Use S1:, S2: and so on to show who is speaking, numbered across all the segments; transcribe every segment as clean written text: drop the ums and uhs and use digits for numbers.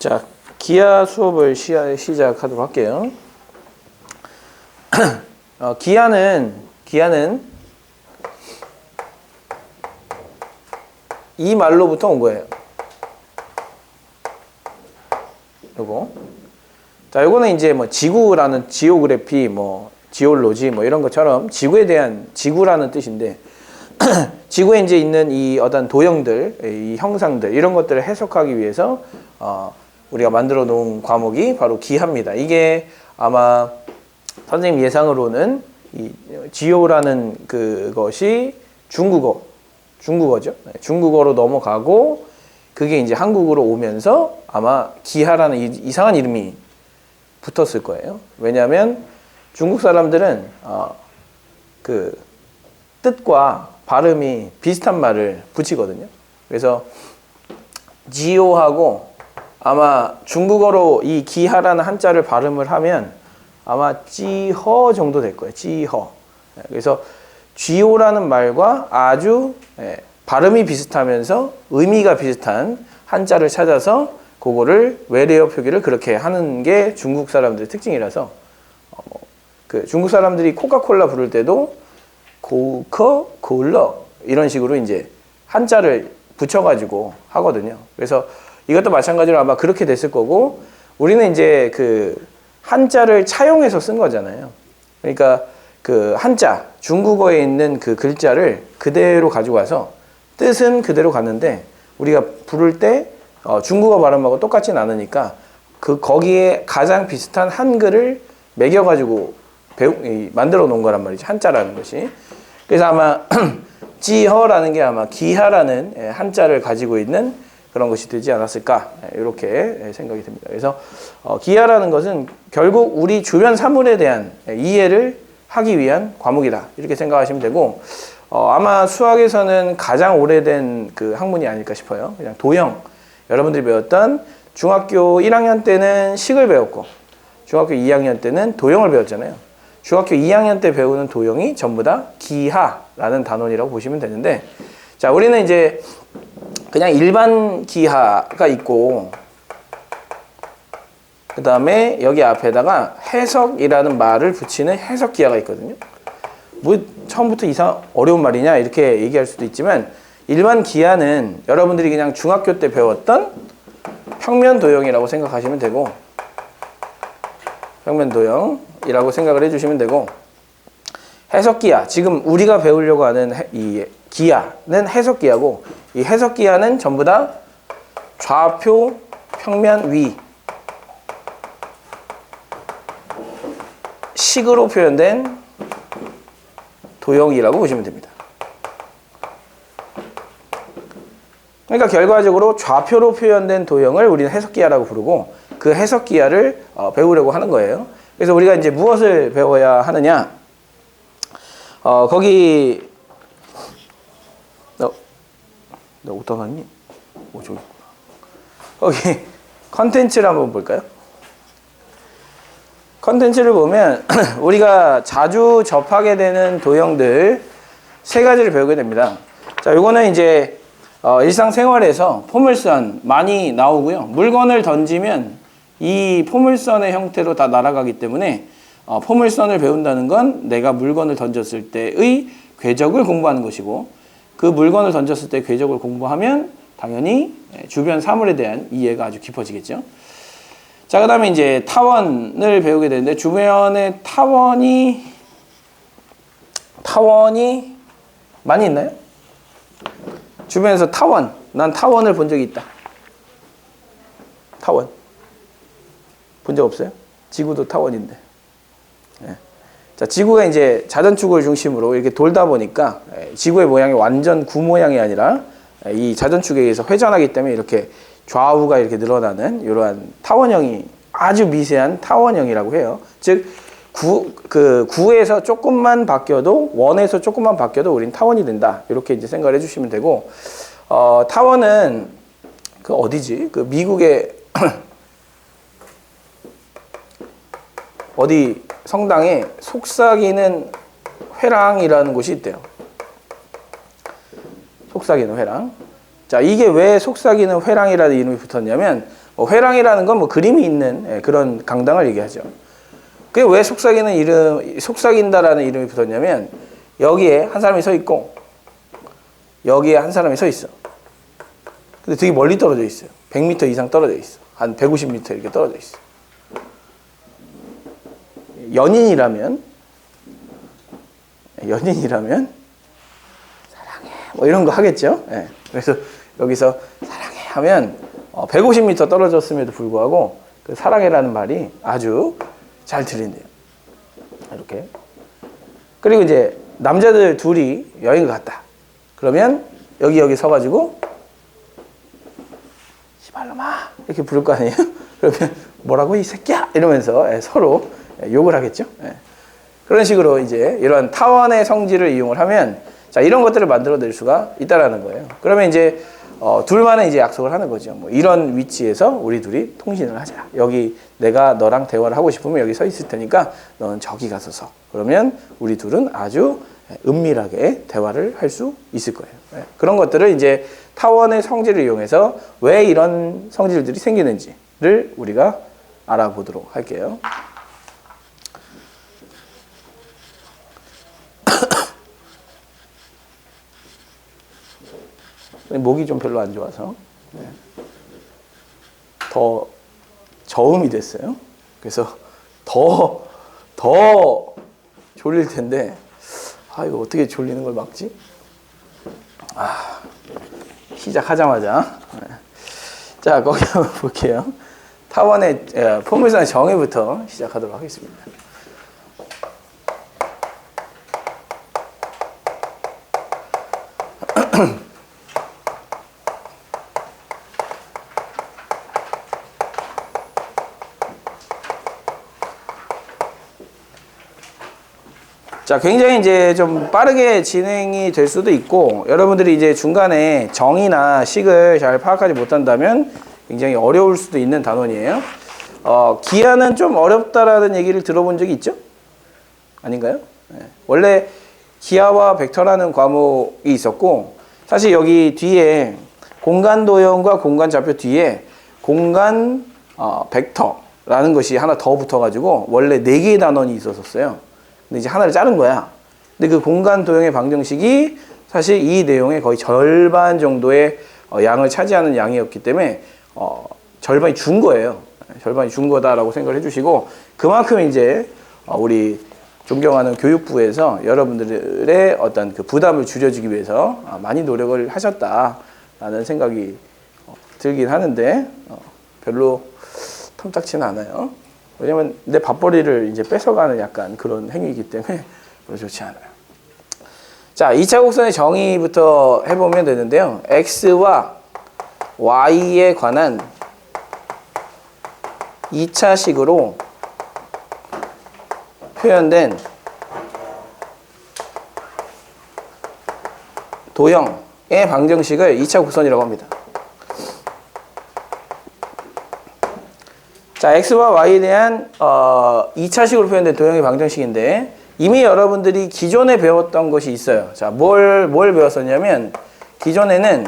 S1: 자, 기하 수업을 시작하도록 할게요. 기하는 이 말로부터 온 거예요. 요거. 자, 요거는 이제 뭐 지구라는 지오그래피, 뭐 지올로지 뭐 이런 것처럼 지구에 대한 지구라는 뜻인데 지구에 이제 있는 이 어떤 도형들, 이 형상들 이런 것들을 해석하기 위해서 우리가 만들어 놓은 과목이 바로 기하입니다. 이게 아마 선생님 예상으로는 이 지오라는 그것이 중국어죠. 중국어로 넘어가고 그게 이제 한국으로 오면서 아마 기하라는 이상한 이름이 붙었을 거예요. 왜냐하면 중국 사람들은 그 뜻과 발음이 비슷한 말을 붙이거든요. 그래서 지오하고 아마 중국어로 이 기하라는 한자를 발음을 하면 아마 찌허 정도 될 거예요. 찌허. 그래서 쥐오라는 말과 아주 발음이 비슷하면서 의미가 비슷한 한자를 찾아서 그거를 외래어 표기를 그렇게 하는 게 중국 사람들의 특징이라서 그 중국 사람들이 코카콜라 부를 때도 코카콜라 이런 식으로 이제 한자를 붙여가지고 하거든요. 그래서 이것도 마찬가지로 아마 그렇게 됐을 거고 우리는 이제 그 한자를 차용해서 쓴 거잖아요. 그러니까 그 한자, 중국어에 있는 그 글자를 그대로 가지고 와서 뜻은 그대로 갔는데 우리가 부를 때 중국어 발음하고 똑같진 않으니까 거기에 가장 비슷한 한글을 매겨가지고 만들어 놓은 거란 말이죠. 한자라는 것이. 그래서 아마 지허라는 게 아마 기하라는 한자를 가지고 있는 그런 것이 되지 않았을까 이렇게 생각이 듭니다. 그래서 기하라는 것은 결국 우리 주변 사물에 대한 이해를 하기 위한 과목이다 이렇게 생각하시면 되고 아마 수학에서는 가장 오래된 그 학문이 아닐까 싶어요. 그냥 도형 여러분들이 배웠던 중학교 1학년 때는 식을 배웠고 중학교 2학년 때는 도형을 배웠잖아요. 중학교 2학년 때 배우는 도형이 전부 다 기하라는 단원이라고 보시면 되는데 자 우리는 이제 그냥 일반 기하가 있고 그 다음에 여기 앞에다가 해석이라는 말을 붙이는 해석 기하가 있거든요. 뭐 처음부터 어려운 말이냐 이렇게 얘기할 수도 있지만 일반 기하는 여러분들이 그냥 중학교 때 배웠던 평면 도형이라고 생각하시면 되고 평면 도형이라고 생각을 해주시면 되고 해석 기하 지금 우리가 배우려고 하는 이 기하는 해석 기하고 이 해석 기하는 전부 다 좌표 평면 위 식으로 표현된 도형이라고 보시면 됩니다. 그러니까 결과적으로 좌표로 표현된 도형을 우리는 해석기하라고 부르고 그 해석기하를 배우려고 하는 거예요. 그래서 우리가 이제 무엇을 배워야 하느냐? 거기 너 어디다 놨니? 저기 있구나. 거기 컨텐츠를 한번 볼까요? 컨텐츠를 보면 우리가 자주 접하게 되는 도형들 세 가지를 배우게 됩니다. 자, 요거는 이제 일상생활에서 포물선 많이 나오고요. 물건을 던지면 이 포물선의 형태로 다 날아가기 때문에 포물선을 배운다는 건 내가 물건을 던졌을 때의 궤적을 공부하는 것이고 그 물건을 던졌을 때 궤적을 공부하면 당연히 주변 사물에 대한 이해가 아주 깊어지겠죠. 자, 그 다음에 이제 타원을 배우게 되는데 주변에 타원이 많이 있나요? 주변에서 난 타원을 본 적이 있다. 타원. 본 적 없어요? 지구도 타원인데. 네. 자, 지구가 이제 자전축을 중심으로 이렇게 돌다 보니까 지구의 모양이 완전 구 모양이 아니라 이 자전축에 의해서 회전하기 때문에 이렇게 좌우가 이렇게 늘어나는 이러한 타원형이 아주 미세한 타원형이라고 해요. 즉, 구에서 조금만 바뀌어도 원에서 조금만 바뀌어도 우린 타원이 된다. 이렇게 이제 생각을 해주시면 되고, 타원은 그 어디지? 그 미국의 어디 성당에 속삭이는 회랑이라는 곳이 있대요. 속삭이는 회랑. 자, 이게 왜 속삭이는 회랑이라는 이름이 붙었냐면 회랑이라는 건 뭐 그림이 있는 그런 강당을 얘기하죠. 그게 왜 속삭인다라는 이름이 붙었냐면 여기에 한 사람이 서 있고 여기에 한 사람이 서 있어. 근데 되게 멀리 떨어져 있어요. 100m 이상 떨어져 있어. 한 150m 이렇게 떨어져 있어. 연인이라면 사랑해 뭐 이런 거 하겠죠. 예. 그래서 여기서 사랑해 하면 150m 떨어졌음에도 불구하고 그 사랑해라는 말이 아주 잘 들린대요. 이렇게. 그리고 이제 남자들 둘이 여행을 갔다. 그러면 여기 서가지고 시발놈아 이렇게 부를 거 아니에요? 그러면 뭐라고 이 새끼야 이러면서 서로 욕을 하겠죠. 그런 식으로 이제 이런 타원의 성질을 이용을 하면 자 이런 것들을 만들어낼 수가 있다라는 거예요. 그러면 이제 둘만은 이제 약속을 하는 거죠. 뭐 이런 위치에서 우리 둘이 통신을 하자. 여기 내가 너랑 대화를 하고 싶으면 여기 서 있을 테니까 너는 저기 가서 서. 그러면 우리 둘은 아주 은밀하게 대화를 할 수 있을 거예요. 그런 것들을 이제 타원의 성질을 이용해서 왜 이런 성질들이 생기는지를 우리가 알아보도록 할게요. 목이 좀 별로 안 좋아서 더 저음이 됐어요. 그래서 더 졸릴 텐데 이거 어떻게 졸리는 걸 막지? 시작하자마자 자 거기 한번 볼게요. 타원의 포물선의 정의부터 시작하도록 하겠습니다. 자, 굉장히 이제 좀 빠르게 진행이 될 수도 있고, 여러분들이 이제 중간에 정의나 식을 잘 파악하지 못한다면 굉장히 어려울 수도 있는 단원이에요. 기하는 좀 어렵다라는 얘기를 들어본 적이 있죠? 아닌가요? 원래 기하와 벡터라는 과목이 있었고, 사실 여기 뒤에 공간 도형과 공간 좌표 뒤에 공간 벡터라는 것이 하나 더 붙어가지고 원래 4개의 단원이 있었어요. 근데 이제 하나를 자른 거야. 근데 그 공간 도형의 방정식이 사실 이 내용의 거의 절반 정도의 양을 차지하는 양이었기 때문에 절반이 준 거예요. 절반이 준 거다라고 생각을 해주시고 그만큼 이제 우리 존경하는 교육부에서 여러분들의 어떤 그 부담을 줄여주기 위해서 많이 노력을 하셨다라는 생각이 들긴 하는데 별로 탐탁치는 않아요. 왜냐면 내 밥벌이를 이제 뺏어가는 약간 그런 행위이기 때문에 별로 좋지 않아요. 자, 2차 곡선의 정의부터 해보면 되는데요. x와 y에 관한 2차식으로 표현된 도형의 방정식을 2차 곡선이라고 합니다. 자, x와 y에 대한 2차식으로 표현된 도형의 방정식인데 이미 여러분들이 기존에 배웠던 것이 있어요. 자, 뭘 배웠었냐면 기존에는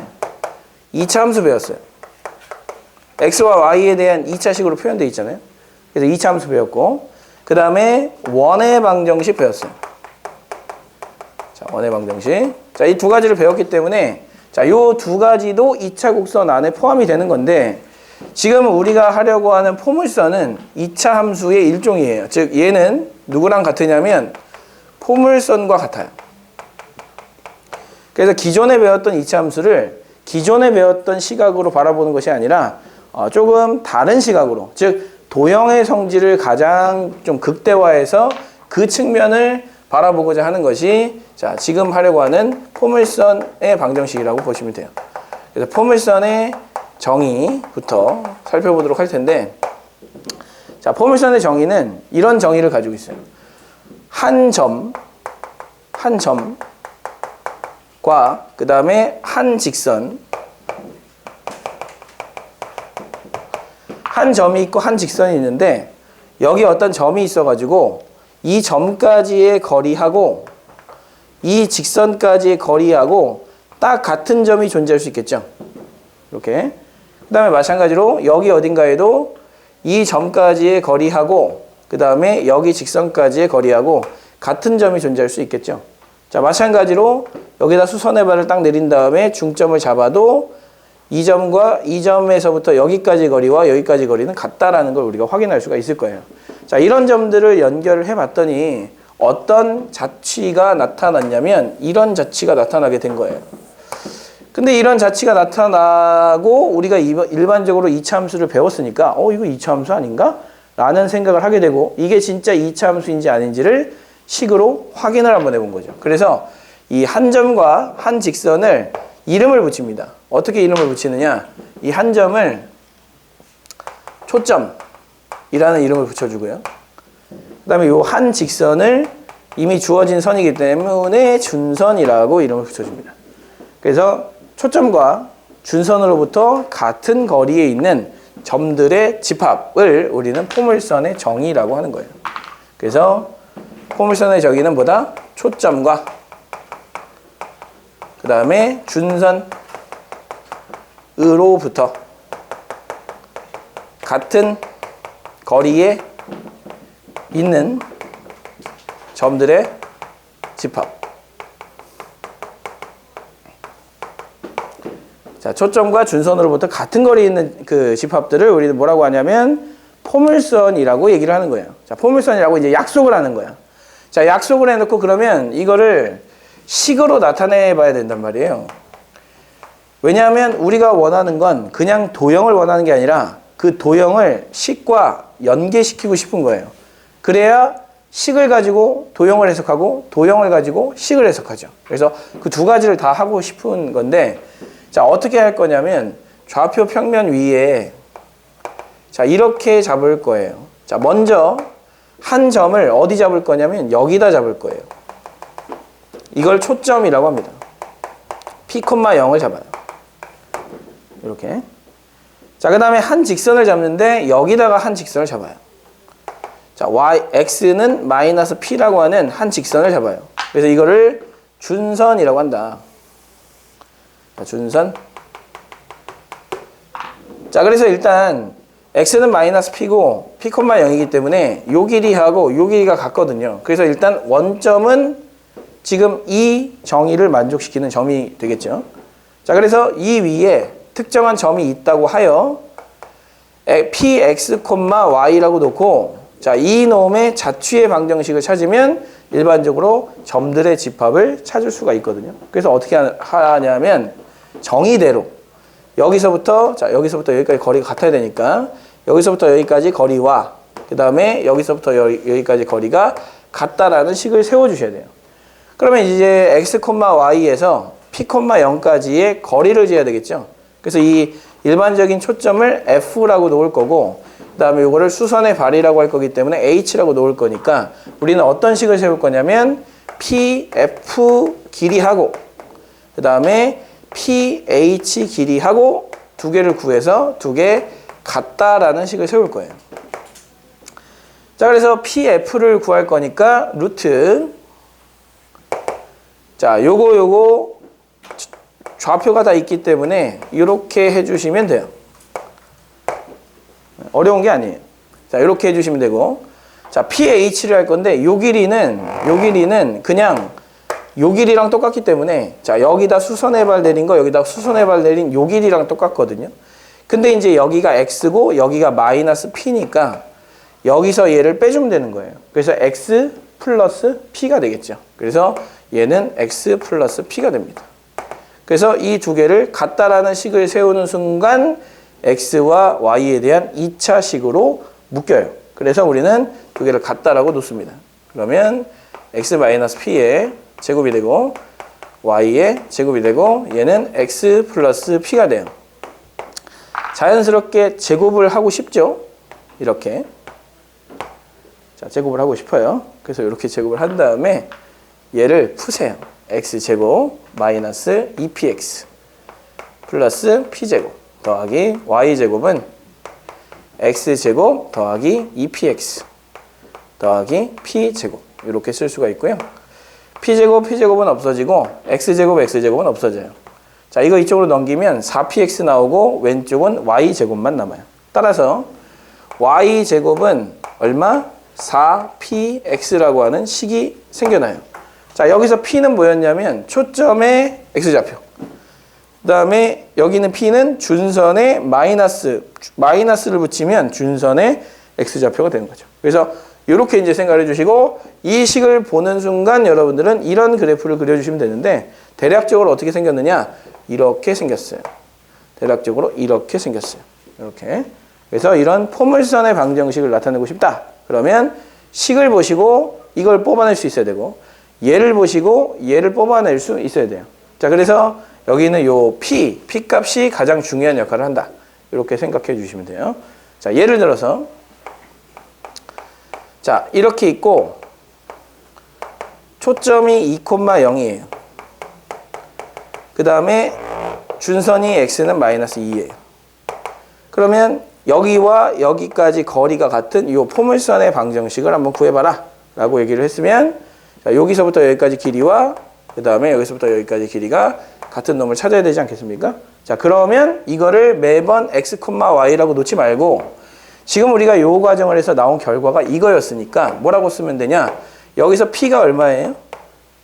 S1: 2차 함수 배웠어요. x와 y에 대한 2차식으로 표현되어 있잖아요. 그래서 2차 함수 배웠고 그 다음에 원의 방정식 배웠어요. 자, 원의 방정식. 자, 이 두 가지를 배웠기 때문에 자, 요 두 가지도 2차 곡선 안에 포함이 되는 건데 지금 우리가 하려고 하는 포물선은 2차 함수의 일종이에요. 즉 얘는 누구랑 같으냐면 포물선과 같아요. 그래서 기존에 배웠던 2차 함수를 기존에 배웠던 시각으로 바라보는 것이 아니라 조금 다른 시각으로, 즉 도형의 성질을 가장 좀 극대화해서 그 측면을 바라보고자 하는 것이 자, 지금 하려고 하는 포물선의 방정식이라고 보시면 돼요. 그래서 포물선의 정의부터 살펴보도록 할 텐데 자, 포물선의 정의는 이런 정의를 가지고 있어요. 한 점과 그 다음에 한 직선, 한 점이 있고 한 직선이 있는데 여기 어떤 점이 있어가지고 이 점까지의 거리하고 이 직선까지의 거리하고 딱 같은 점이 존재할 수 있겠죠. 이렇게. 그 다음에 마찬가지로 여기 어딘가에도 이 점까지의 거리하고 그 다음에 여기 직선까지의 거리하고 같은 점이 존재할 수 있겠죠. 자, 마찬가지로 여기다 수선의 발을 딱 내린 다음에 중점을 잡아도 이 점과 이 점에서부터 여기까지 거리와 여기까지 거리는 같다라는 걸 우리가 확인할 수가 있을 거예요. 자, 이런 점들을 연결을 해봤더니 어떤 자취가 나타났냐면 이런 자취가 나타나게 된 거예요. 근데 이런 자취가 나타나고 우리가 일반적으로 이차함수를 배웠으니까 이거 이차함수 아닌가? 라는 생각을 하게 되고 이게 진짜 이차함수인지 아닌지를 식으로 확인을 한번 해본 거죠. 그래서 이 한 점과 한 직선을 이름을 붙입니다. 어떻게 이름을 붙이느냐? 이 한 점을 초점이라는 이름을 붙여주고요. 그 다음에 이 한 직선을 이미 주어진 선이기 때문에 준선이라고 이름을 붙여줍니다. 그래서 초점과 준선으로부터 같은 거리에 있는 점들의 집합을 우리는 포물선의 정의라고 하는 거예요. 그래서 포물선의 정의는 뭐다? 초점과 그 다음에 준선으로부터 같은 거리에 있는 점들의 집합. 자, 초점과 준선으로부터 같은 거리에 있는 그 집합들을 우리는 뭐라고 하냐면 포물선이라고 얘기를 하는 거예요. 자, 포물선이라고 이제 약속을 하는 거야. 자, 약속을 해놓고 그러면 이거를 식으로 나타내 봐야 된단 말이에요. 왜냐하면 우리가 원하는 건 그냥 도형을 원하는 게 아니라 그 도형을 식과 연계시키고 싶은 거예요. 그래야 식을 가지고 도형을 해석하고 도형을 가지고 식을 해석하죠. 그래서 그 두 가지를 다 하고 싶은 건데 자, 어떻게 할 거냐면 좌표 평면 위에 자, 이렇게 잡을 거예요. 자, 먼저 한 점을 어디 잡을 거냐면 여기다 잡을 거예요. 이걸 초점이라고 합니다. P,0을 잡아요. 이렇게. 자, 그 다음에 한 직선을 잡는데 여기다가 한 직선을 잡아요. 자, X는 마이너스 P라고 하는 한 직선을 잡아요. 그래서 이거를 준선이라고 한다. 자, 준선. 자, 그래서 일단 X는 마이너스 P고 P,0이기 때문에 요 길이하고 요 길이가 같거든요. 그래서 일단 원점은 지금 이 정의를 만족시키는 점이 되겠죠. 자, 그래서 이 위에 특정한 점이 있다고 하여 Px, Y라고 놓고 자, 이 놈의 자취의 방정식을 찾으면 일반적으로 점들의 집합을 찾을 수가 있거든요. 그래서 어떻게 하냐면 정의대로 여기서부터 여기까지 거리가 같아야 되니까 여기서부터 여기까지 거리와 그 다음에 여기서부터 여기까지 거리가 같다라는 식을 세워주셔야 돼요. 그러면 이제 x, y에서 p,0까지의 거리를 재야 되겠죠. 그래서 이 일반적인 초점을 f라고 놓을 거고 그 다음에 이거를 수선의 발이라고 할 거기 때문에 h라고 놓을 거니까 우리는 어떤 식을 세울 거냐면 pf 길이하고 그 다음에 ph 길이하고 두 개를 구해서 두 개 같다라는 식을 세울 거예요. 자, 그래서 pf를 구할 거니까 루트 자, 요거 좌표가 다 있기 때문에 이렇게 해주시면 돼요. 어려운 게 아니에요. 자, 이렇게 해주시면 되고 자, PH를 할 건데 요 길이는 그냥 요 길이랑 똑같기 때문에 자, 여기다 수선의 발 내린 거 여기다 수선의 발 내린 요 길이랑 똑같거든요. 근데 이제 여기가 X고 여기가 마이너스 P니까 여기서 얘를 빼주면 되는 거예요. 그래서 X 플러스 P가 되겠죠. 그래서 얘는 X 플러스 P가 됩니다. 그래서 이 두 개를 같다라는 식을 세우는 순간 X와 Y에 대한 2차 식으로 묶여요. 그래서 우리는 두 개를 같다라고 놓습니다. 그러면 X-P의 제곱이 되고 Y의 제곱이 되고 얘는 X 플러스 P가 돼요. 자연스럽게 제곱을 하고 싶죠? 이렇게. 자, 제곱을 하고 싶어요. 그래서 이렇게 제곱을 한 다음에 얘를 푸세요. X제곱 마이너스 2px 플러스 p제곱 더하기 y제곱은 x제곱 더하기 2px 더하기 p제곱 이렇게 쓸 수가 있고요. p제곱은 없어지고 x제곱은 없어져요. 자, 이거 이쪽으로 넘기면 4px 나오고 왼쪽은 y제곱만 남아요. 따라서 y제곱은 얼마? 4px라고 하는 식이 생겨나요. 자, 여기서 p는 뭐였냐면 초점의 x좌표. 그 다음에 여기는 p는 준선의 마이너스를 붙이면 준선의 x좌표가 되는 거죠. 그래서 이렇게 이제 생각을 해주시고 이 식을 보는 순간 여러분들은 이런 그래프를 그려주시면 되는데 대략적으로 어떻게 생겼느냐? 이렇게 생겼어요. 대략적으로 이렇게 생겼어요. 이렇게. 그래서 이런 포물선의 방정식을 나타내고 싶다. 그러면 식을 보시고 이걸 뽑아낼 수 있어야 되고 얘를 보시고 얘를 뽑아낼 수 있어야 돼요. 자, 그래서 여기는 요 P 값이 가장 중요한 역할을 한다. 이렇게 생각해 주시면 돼요. 자, 예를 들어서 자, 이렇게 있고 초점이 2,0이에요. 그 다음에 준선이 x는 마이너스 2예요. 그러면 여기와 여기까지 거리가 같은 이 포물선의 방정식을 한번 구해봐라 라고 얘기를 했으면 자, 여기서부터 여기까지 길이와 그 다음에 여기서부터 여기까지 길이가 같은 놈을 찾아야 되지 않겠습니까? 자, 그러면 이거를 매번 x, y라고 놓지 말고 지금 우리가 요 과정을 해서 나온 결과가 이거였으니까 뭐라고 쓰면 되냐? 여기서 p가 얼마예요?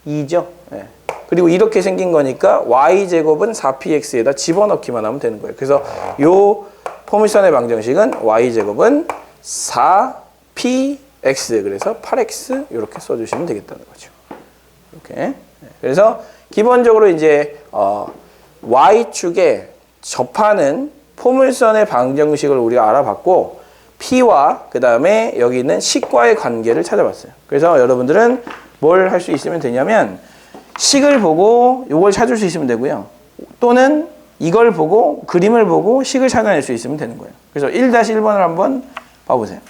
S1: 2죠. 네. 그리고 이렇게 생긴 거니까 y제곱은 4px에다 집어넣기만 하면 되는 거예요. 그래서 요 포물선의 방정식은 y제곱은 4px 그래서 8x 이렇게 써주시면 되겠다는 거죠. 이렇게. 네. 그래서 기본적으로 이제 y축에 접하는 포물선의 방정식을 우리가 알아봤고 p와 그 다음에 여기 있는 식과의 관계를 찾아봤어요. 그래서 여러분들은 뭘 할 수 있으면 되냐면 식을 보고 이걸 찾을 수 있으면 되고요. 또는 이걸 보고 그림을 보고 식을 찾아낼 수 있으면 되는 거예요. 그래서 1-1번을 한번 봐보세요.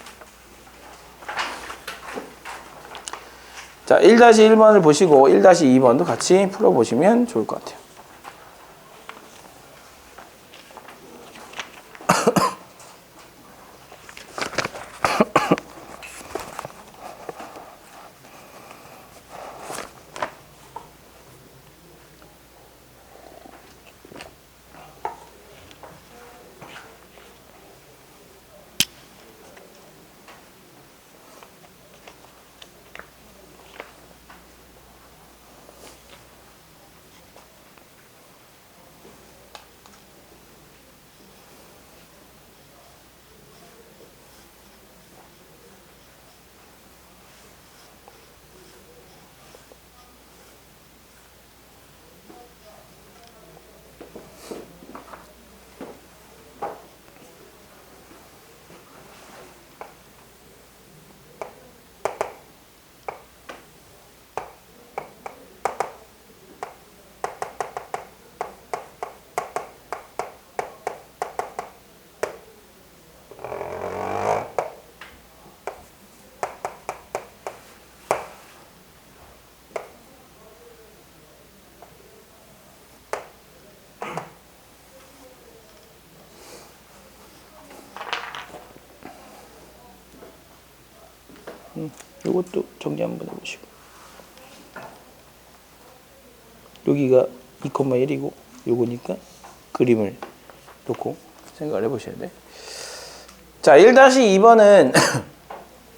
S1: 자, 1-1번을 보시고 1-2번도 같이 풀어보시면 좋을 것 같아요. 요것도 정리 한번 해보시고 여기가 2,1이고 요거니까 그림을 놓고 생각을 해보셔야 돼. 자, 1-2번은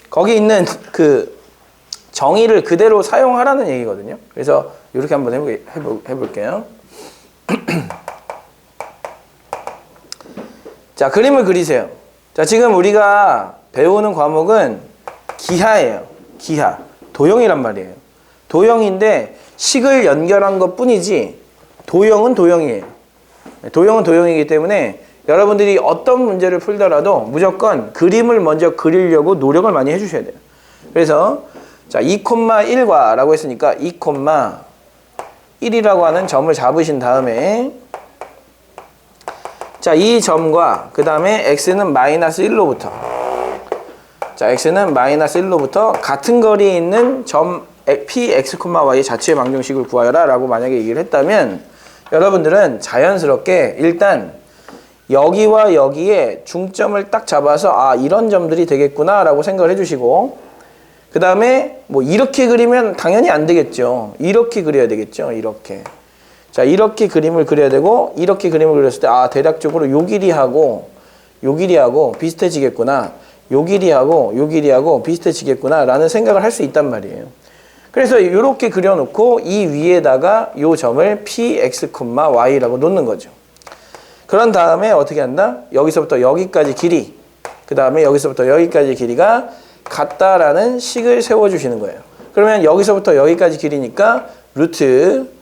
S1: 거기 있는 그 정의를 그대로 사용하라는 얘기거든요. 그래서 이렇게 한번 해볼게요. 자, 그림을 그리세요. 자, 지금 우리가 배우는 과목은 기하예요. 기하. 도형이란 말이에요. 도형인데 식을 연결한 것 뿐이지 도형은 도형이에요. 도형은 도형이기 때문에 여러분들이 어떤 문제를 풀더라도 무조건 그림을 먼저 그리려고 노력을 많이 해주셔야 돼요. 그래서 자, 2,1과 라고 했으니까 2,1이라고 하는 점을 잡으신 다음에 자, 이 점과 그 다음에 x는 마이너스 1로부터 자, x는 마이너스 1로부터 같은 거리에 있는 점 px, y 자체의 방정식을 구하여라 라고 만약에 얘기를 했다면 여러분들은 자연스럽게 일단 여기와 여기에 중점을 딱 잡아서 아, 이런 점들이 되겠구나 라고 생각을 해주시고 그 다음에 뭐 이렇게 그리면 당연히 안 되겠죠. 이렇게 그려야 되겠죠. 이렇게. 자, 이렇게 그림을 그려야 되고 이렇게 그림을 그렸을 때 아, 대략적으로 요 길이하고 요 길이하고 비슷해지겠구나. 요 길이하고 요 길이하고 비슷해지겠구나 라는 생각을 할 수 있단 말이에요. 그래서 이렇게 그려놓고 이 위에다가 요 점을 px, y라고 놓는 거죠. 그런 다음에 어떻게 한다? 여기서부터 여기까지 길이, 그 다음에 여기서부터 여기까지 길이가 같다라는 식을 세워주시는 거예요. 그러면 여기서부터 여기까지 길이니까 루트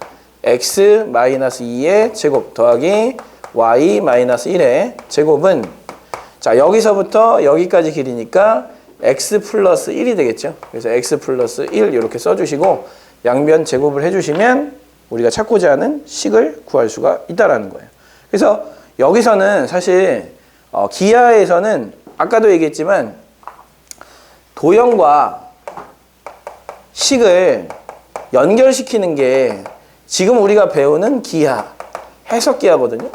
S1: x-2의 제곱 더하기 y-1의 제곱은 자, 여기서부터 여기까지 길이니까 x 플러스 1이 되겠죠. 그래서 x 플러스 1 이렇게 써주시고 양변 제곱을 해주시면 우리가 찾고자 하는 식을 구할 수가 있다라는 거예요. 그래서 여기서는 사실 기하에서는 아까도 얘기했지만 도형과 식을 연결시키는 게 지금 우리가 배우는 기하, 해석기하거든요.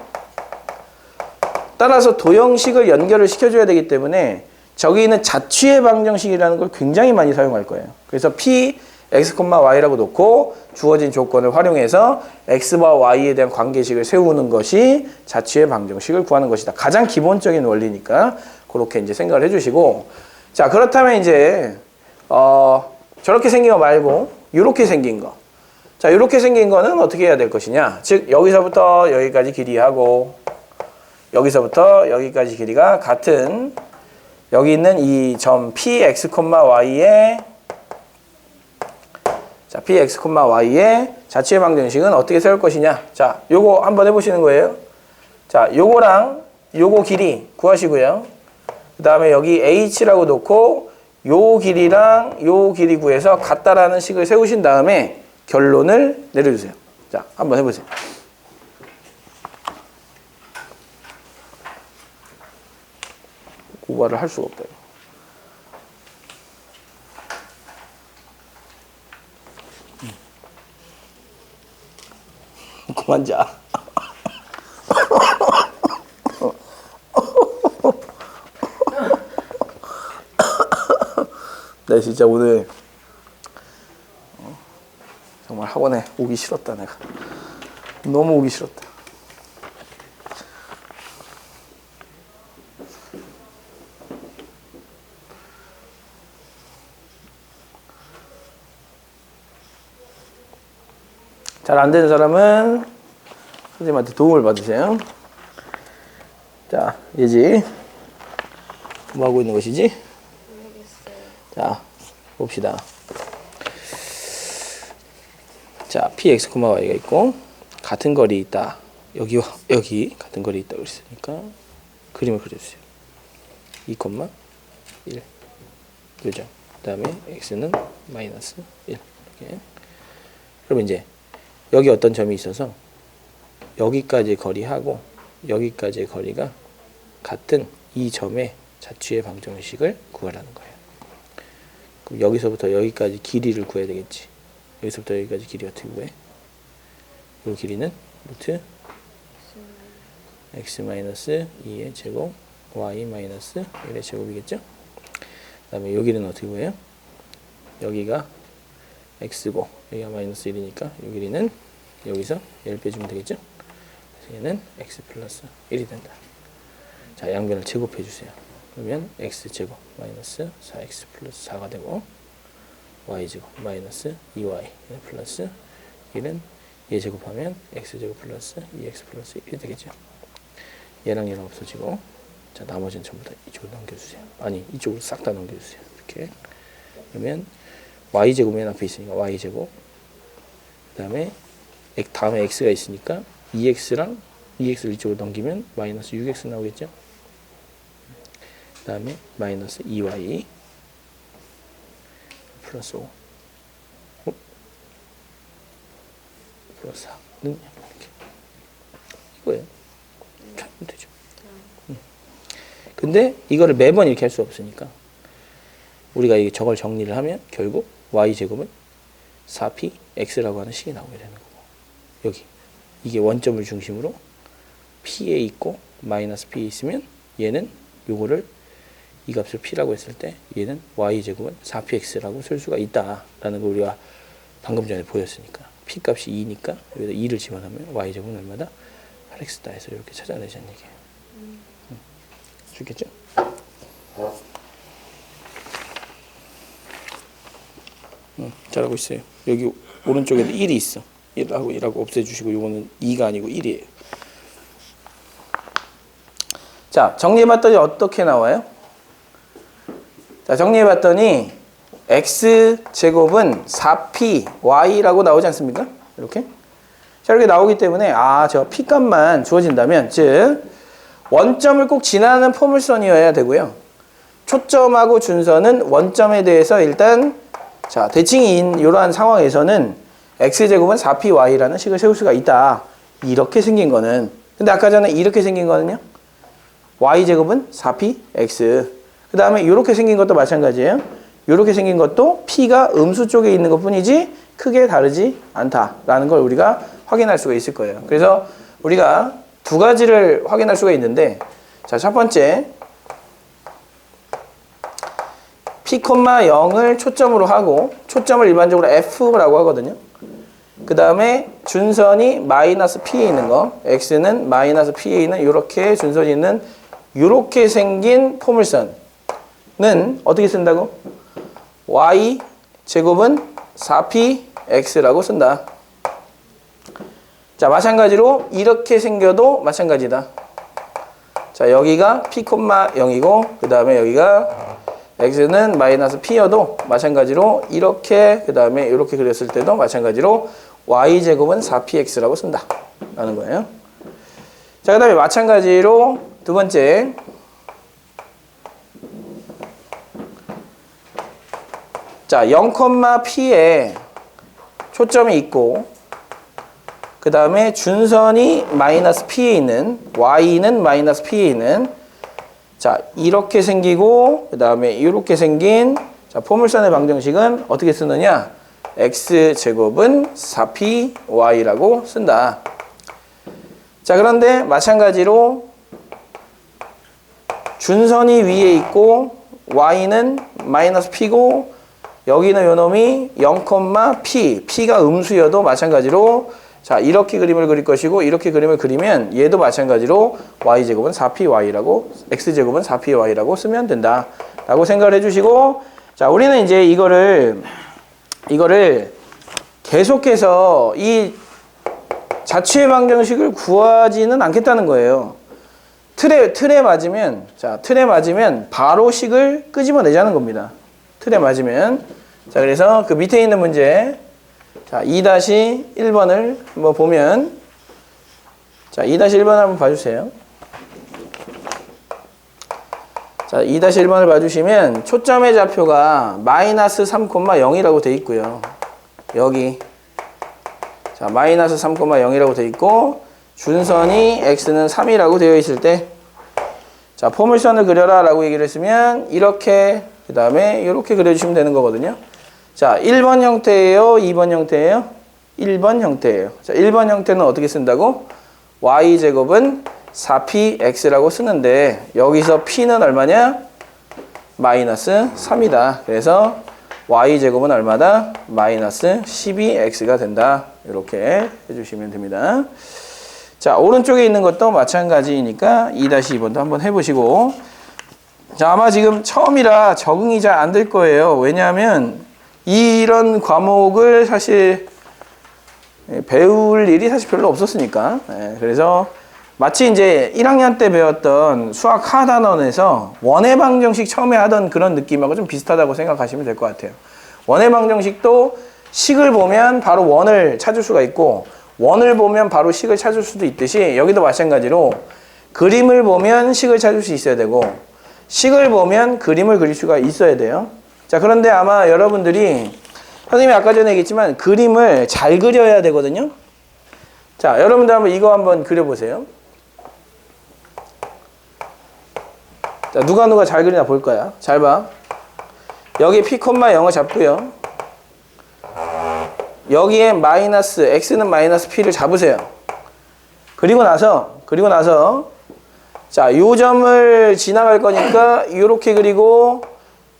S1: 따라서 도형식을 연결을 시켜줘야 되기 때문에 저기 있는 자취의 방정식이라는 걸 굉장히 많이 사용할 거예요. 그래서 p, x, y라고 놓고 주어진 조건을 활용해서 x와 y에 대한 관계식을 세우는 것이 자취의 방정식을 구하는 것이다. 가장 기본적인 원리니까 그렇게 이제 생각을 해주시고, 자, 그렇다면 이제 저렇게 생긴 거 말고 이렇게 생긴 거. 자, 이렇게 생긴 거는 어떻게 해야 될 것이냐? 즉 여기서부터 여기까지 길이하고 여기서부터 여기까지 길이가 같은 여기 있는 이 점 px, y의 자, px, y의 자취의 방정식은 어떻게 세울 것이냐? 자, 요거 한번 해보시는 거예요. 자, 요거랑 요거 길이 구하시고요. 그 다음에 여기 h라고 놓고 요 길이랑 요 길이 구해서 같다라는 식을 세우신 다음에 결론을 내려주세요. 자, 한번 해보세요. 고발을 할 수가 없다. 그만 자. 네, 진짜 오늘 정말 학원에 오기 싫었다. 내가 너무 오기 싫었다. 잘 안 되는 사람은 선생님한테 도움을 받으세요. 자, 예지. 뭐 하고 있는 것이지?
S2: 모르겠어요.
S1: 자, 봅시다. 자, px, y가 있고 같은 거리 있다. 여기와 여기 같은 거리 있다고 했으니까 그림을 그려주세요. 2, 1. 그죠? 그 다음에 x는 마이너스 1. 이렇게. 그러면 이제 여기 어떤 점이 있어서 여기까지 거리하고 여기까지의 거리가 같은 이 점의 자취의 방정식을 구하라는 거예요. 그럼 여기서부터 여기까지 길이를 구해야 되겠지. 여기서부터 여기까지 길이 어떻게 구해? 이 길이는 루트 x-2의 제곱 y-1의 제곱이겠죠? 그 다음에 이 길이는 어떻게 구해요? 여기가 x고 여기가 마이너스 1이니까 이 길이는 여기서 1 빼주면 되겠죠? 그래서 얘는 x 플러스 1이 된다. 자, 양변을 제곱해 주세요. 그러면 x제곱 마이너스 4x 플러스 4가 되고 y제곱 마이너스 2y 플러스 1은 얘 제곱하면 x제곱 플러스 2x 플러스 1이 되겠죠. 얘랑 얘랑 없어지고, 자, 나머지는 전부 다 이쪽으로 넘겨주세요. 아니, 이쪽으로 싹 다 넘겨주세요. 이렇게. 그러면 y제곱 맨 앞에 있으니까 y제곱, 그 다음에 x가 있으니까 2x랑 2x를 이쪽으로 넘기면 마이너스 6x 나오겠죠. 그 다음에 마이너스 2y 플러스 5 플러스 4는 이렇게 이거예요. 이렇게 하면 되죠. 근데 이거를 매번 이렇게 할 수 없으니까 우리가 저걸 정리를 하면 결국 y제곱은 4p x라고 하는 식이 나오게 되는 거고, 여기 이게 원점을 중심으로 p에 있고 마이너스 p에 있으면 얘는 요거를 이 값을 p라고 했을 때 얘는 y제곱은 4px라고 쓸 수가 있다라는 걸 우리가 방금 전에 보였으니까 p 값이 2니까 여기다 2를 집어넣으면 y제곱은 얼마다? 8x다 해서 이렇게 찾아내자는 얘기예요. 죽겠죠? 잘하고 있어요. 여기 오른쪽에도 1이 있어. 1하고 없애주시고 이거는 2가 아니고 1이에요. 자, 정리해봤더니 어떻게 나와요? 자, 정리해봤더니 x제곱은 4py라고 나오지 않습니까? 이렇게. 자, 이렇게 나오기 때문에 저 p값만 주어진다면 즉 원점을 꼭 지나는 포물선이어야 되고요. 초점하고 준선은 원점에 대해서 일단 자, 대칭인 이러한 상황에서는 x제곱은 4py라는 식을 세울 수가 있다. 이렇게 생긴 거는. 근데 아까 전에 이렇게 생긴 거는요. y제곱은 4px. 그 다음에 이렇게 생긴 것도 마찬가지예요. 이렇게 생긴 것도 p가 음수 쪽에 있는 것 뿐이지 크게 다르지 않다라는 걸 우리가 확인할 수가 있을 거예요. 그래서 우리가 두 가지를 확인할 수가 있는데 자, 첫 번째 p,0을 초점으로 하고 초점을 일반적으로 f라고 하거든요. 그 다음에 준선이 마이너스 p에 있는 거 x는 마이너스 p에 있는 이렇게 준선이 있는 이렇게 생긴 포물선은 어떻게 쓴다고? y제곱은 4px라고 쓴다. 자, 마찬가지로 이렇게 생겨도 마찬가지다. 자, 여기가 p,0이고 그 다음에 여기가 x는 마이너스 p여도 마찬가지로 이렇게 그 다음에 이렇게 그렸을 때도 마찬가지로 y제곱은 4px라고 쓴다 라는 거예요. 자, 그 다음에 마찬가지로 두 번째 자, 0,p에 초점이 있고 그 다음에 준선이 마이너스 p에 있는 y는 마이너스 p에 있는 자, 이렇게 생기고 그 다음에 이렇게 생긴 자, 포물선의 방정식은 어떻게 쓰느냐? x제곱은 4py라고 쓴다. 자, 그런데 마찬가지로 준선이 위에 있고 y는 마이너스 p고 여기는 요 놈이 0,p, p가 음수여도 마찬가지로 자, 이렇게 그림을 그릴 것이고 이렇게 그림을 그리면 얘도 마찬가지로 y제곱은 4py라고 x제곱은 4py라고 쓰면 된다 라고 생각을 해주시고 자, 우리는 이제 이거를 계속해서 이 자취의 방정식을 구하지는 않겠다는 거예요. 틀에 맞으면 바로 식을 끄집어내자는 겁니다. 틀에 맞으면. 자, 그래서 그 밑에 있는 문제 자, 2-1번을 한번 보면 자, 2-1번 한번 봐주세요. 자, 2-1번을 봐주시면 초점의 좌표가 마이너스 3,0이라고 돼 있고요. 여기 자, 마이너스 3,0이라고 돼 있고 준선이 x는 3이라고 되어 있을 때 자, 포물선을 그려라 라고 얘기를 했으면 이렇게 그 다음에 이렇게 그려주시면 되는 거거든요. 자, 1번 형태예요? 2번 형태예요? 1번 형태예요. 자, 1번 형태는 어떻게 쓴다고? y제곱은 4px라고 쓰는데 여기서 p는 얼마냐? 마이너스 3이다. 그래서 y제곱은 얼마다? 마이너스 12x가 된다. 이렇게 해주시면 됩니다. 자, 오른쪽에 있는 것도 마찬가지니까 2-2번도 한번 해보시고 자, 아마 지금 처음이라 적응이 잘 안 될 거예요. 왜냐하면 이런 과목을 사실 배울 일이 사실 별로 없었으니까. 그래서 마치 이제 1학년 때 배웠던 수학 하단원에서 원의 방정식 처음에 하던 그런 느낌하고 좀 비슷하다고 생각하시면 될 것 같아요. 원의 방정식도 식을 보면 바로 원을 찾을 수가 있고 원을 보면 바로 식을 찾을 수도 있듯이 여기도 마찬가지로 그림을 보면 식을 찾을 수 있어야 되고 식을 보면 그림을 그릴 수가 있어야 돼요. 자, 그런데 아마 여러분들이 선생님이 아까 전에 얘기했지만 그림을 잘 그려야 되거든요. 자, 여러분들 한번 이거 한번 그려보세요. 자, 누가 잘 그리나 볼 거야. 잘 봐. 여기 p,0을 잡고요. 여기에 마이너스 x는 마이너스 p를 잡으세요. 그리고 나서 자, 요 점을 지나갈 거니까 요렇게 그리고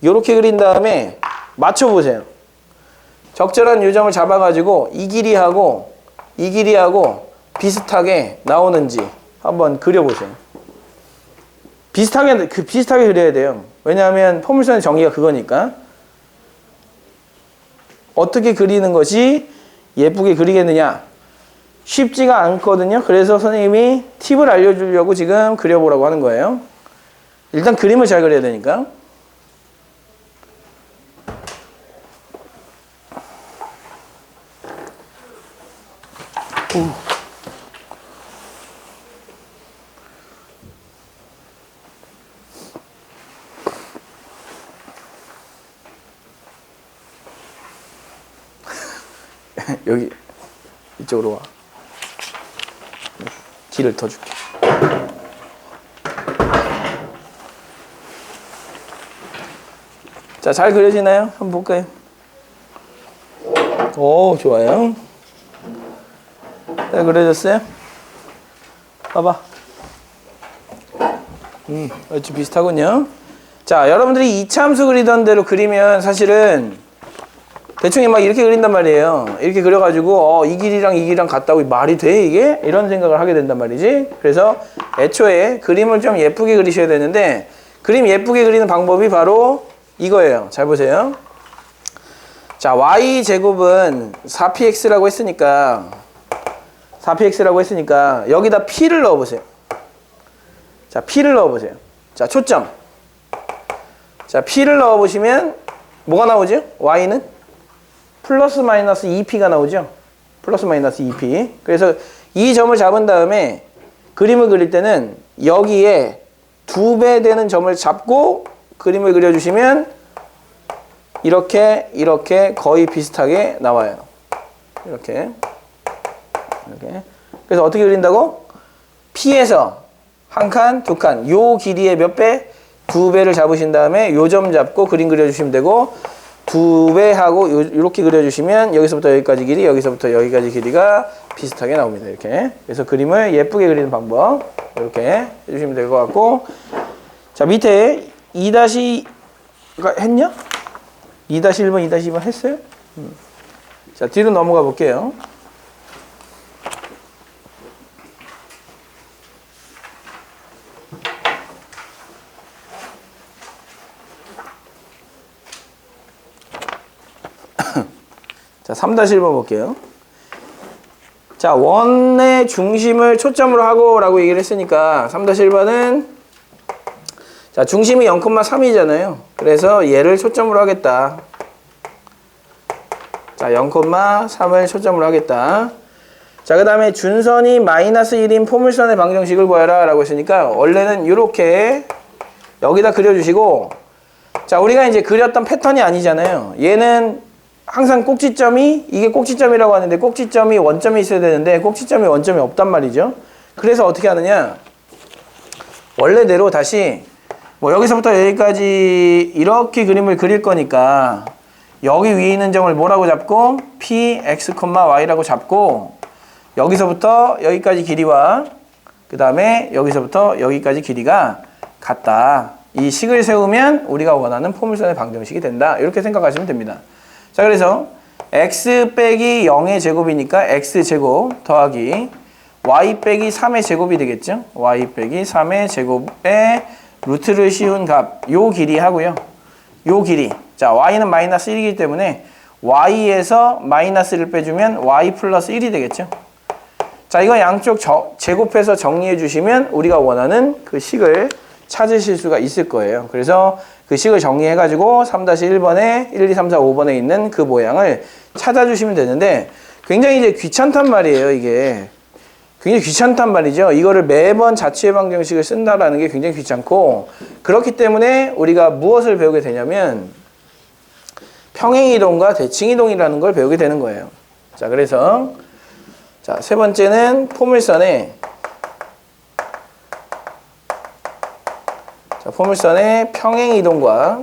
S1: 요렇게 그린 다음에 맞춰 보세요. 적절한 요점을 잡아가지고 이 길이하고 비슷하게 나오는지 한번 그려보세요. 비슷하게 그려야 돼요. 왜냐하면 포물선의 정의가 그거니까. 어떻게 그리는 것이 예쁘게 그리겠느냐? 쉽지가 않거든요. 그래서 선생님이 팁을 알려주려고 지금 그려보라고 하는 거예요. 일단 그림을 잘 그려야 되니까. 여기 이쪽으로 와. 길을 더 줄게. 자, 잘 그려지나요? 한번 볼까요? 오, 좋아요. 잘 그려졌어요? 봐봐. 얼추 비슷하군요. 자, 여러분들이 이차함수 그리던 대로 그리면 사실은 대충 막 이렇게 그린단 말이에요. 이렇게 그려가지고 이 길이랑 이 길이랑 같다고 말이 돼 이게? 이런 생각을 하게 된단 말이지. 그래서 애초에 그림을 좀 예쁘게 그리셔야 되는데 그림 예쁘게 그리는 방법이 바로 이거예요. 잘 보세요. 자, y제곱은 4px라고 했으니까 여기다 p를 넣어보세요. 자, p를 넣어보세요. 자, 초점. 자, p를 넣어보시면 뭐가 나오죠? y는? 플러스 마이너스 2p가 나오죠? 플러스 마이너스 2p. 그래서 이 점을 잡은 다음에 그림을 그릴 때는 여기에 2배 되는 점을 잡고 그림을 그려주시면 이렇게 거의 비슷하게 나와요. 이렇게. 그래서 어떻게 그린다고? P에서 한 칸, 두 칸. 요 길이의 몇 배? 2배를 잡으신 다음에 요 점 잡고 그림 그려주시면 되고 2배하고 이렇게 그려주시면 여기서부터 여기까지 길이, 여기서부터 여기까지 길이가 비슷하게 나옵니다. 이렇게. 그래서 그림을 예쁘게 그리는 방법 이렇게 해주시면 될 것 같고, 자, 밑에 2-가 했냐? 2-1번, 2-2번 했어요? 자, 뒤로 넘어가 볼게요. 자, 3-1번 볼게요. 자, 원의 중심을 초점으로 하고 라고 얘기를 했으니까 3-1번은 자, 중심이 0,3이잖아요. 그래서 얘를 초점으로 하겠다. 자, 0,3을 초점으로 하겠다. 자, 그 다음에 준선이 마이너스 1인 포물선의 방정식을 구하라 라고 했으니까 원래는 이렇게 여기다 그려주시고, 자, 우리가 이제 그렸던 패턴이 아니잖아요. 얘는 항상 꼭지점이, 이게 꼭지점이라고 하는데 꼭지점이 원점이 있어야 되는데 꼭지점이 원점이 없단 말이죠. 그래서 어떻게 하느냐, 원래대로 다시 뭐 여기서부터 여기까지 이렇게 그림을 그릴 거니까 여기 위에 있는 점을 뭐라고 잡고 p, x, y라고 잡고 여기서부터 여기까지 길이와 그 다음에 여기서부터 여기까지 길이가 같다. 이 식을 세우면 우리가 원하는 포물선의 방정식이 된다. 이렇게 생각하시면 됩니다. 자, 그래서 x 빼기 0의 제곱이니까 x제곱 더하기 y 빼기 3의 제곱이 되겠죠. y 빼기 3의 제곱에 루트를 씌운 값, 요 길이 하고요. 요 길이. 자, y는 마이너스 1이기 때문에 y에서 마이너스를 빼주면 y 플러스 1이 되겠죠. 자, 이거 양쪽 제곱해서 정리해 주시면 우리가 원하는 그 식을 찾으실 수가 있을 거예요. 그래서 그 식을 정리해가지고 3-1번에 1, 2, 3, 4, 5번에 있는 그 모양을 찾아주시면 되는데 굉장히 이제 귀찮단 말이에요. 이게 굉장히 귀찮단 말이죠. 이거를 매번 자취의 방정식을 쓴다라는 게 굉장히 귀찮고, 그렇기 때문에 우리가 무엇을 배우게 되냐면 평행이동과 대칭이동이라는 걸 배우게 되는 거예요. 자, 그래서 자, 세 번째는 포물선의 포물선의 평행이동과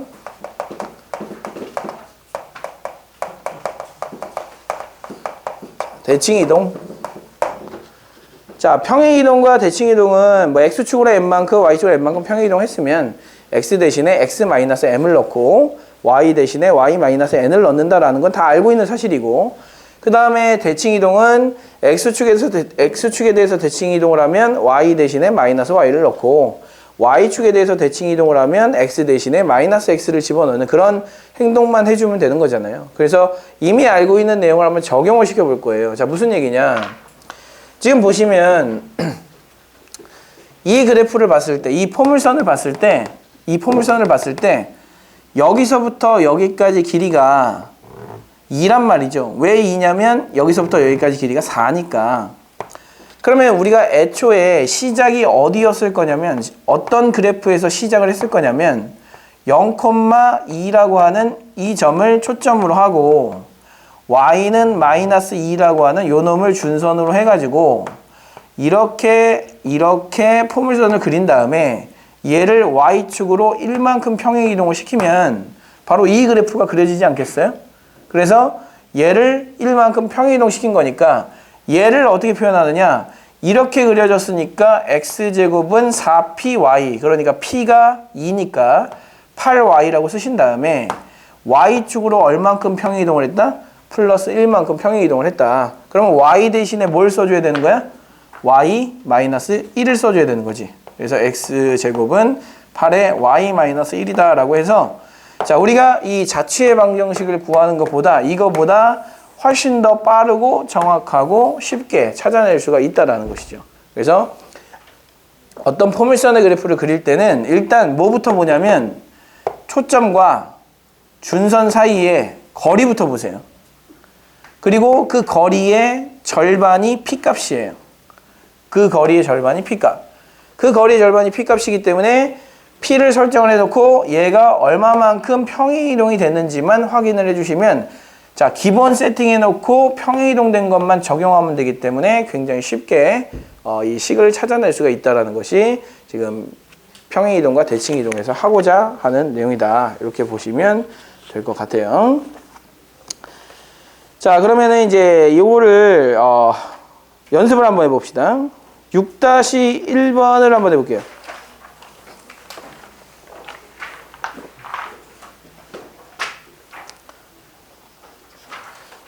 S1: 대칭이동. 자, 평행이동과 대칭이동은 뭐 x축으로 n만큼 y축으로 n만큼 평행이동 했으면 x 대신에 x-m을 넣고 y 대신에 y 마이너스 n을 넣는다라는 건 다 알고 있는 사실이고, 그 다음에 대칭 이동은 x축에 대해서 대칭 이동을 하면 y 대신에 마이너스 y를 넣고, y축에 대해서 대칭 이동을 하면 x 대신에 마이너스 x를 집어넣는 그런 행동만 해주면 되는 거잖아요. 그래서 이미 알고 있는 내용을 한번 적용을 시켜볼 거예요. 자, 무슨 얘기냐. 지금 보시면 이 그래프를 봤을 때, 이 포물선을 봤을 때 여기서부터 여기까지 길이가 2란 말이죠. 왜 2냐면 여기서부터 여기까지 길이가 4니까. 그러면 우리가 애초에 시작이 어디였을 거냐면, 어떤 그래프에서 시작을 했을 거냐면 0,2라고 하는 이 점을 초점으로 하고 y는 마이너스 2라고 하는 요 놈을 준선으로 해가지고 이렇게 포물선을 그린 다음에 얘를 y축으로 1만큼 평행 이동을 시키면 바로 이 그래프가 그려지지 않겠어요? 그래서 얘를 1만큼 평행 이동시킨 거니까 얘를 어떻게 표현하느냐, 이렇게 그려졌으니까 x제곱은 4py, 그러니까 p가 2니까 8y라고 쓰신 다음에 y축으로 얼만큼 평행 이동을 했다? 플러스 1만큼 평행 이동을 했다. 그러면 y 대신에 뭘 써줘야 되는 거야? y 마이너스 1을 써줘야 되는 거지. 그래서 x제곱은 8에 y 마이너스 1이다 라고 해서, 자, 우리가 이 자취의 방정식을 구하는 것보다 이거보다 훨씬 더 빠르고 정확하고 쉽게 찾아낼 수가 있다라는 것이죠. 그래서 어떤 포물선의 그래프를 그릴 때는 일단 뭐부터 보냐면 초점과 준선 사이의 거리부터 보세요. 그리고 그 거리의 절반이 p값이에요. 그 거리의 절반이 p값. 그 거리의 절반이 p값이기 때문에 p를 설정을 해놓고 얘가 얼마만큼 평행 이동이 됐는지만 확인을 해주시면, 자, 기본 세팅해놓고 평행 이동된 것만 적용하면 되기 때문에 굉장히 쉽게 이 식을 찾아낼 수가 있다는 것이 지금 평행 이동과 대칭 이동에서 하고자 하는 내용이다. 이렇게 보시면 될 것 같아요. 자, 그러면은 이제 이거를 연습을 한번 해봅시다. 6-1번을 한번 해볼게요.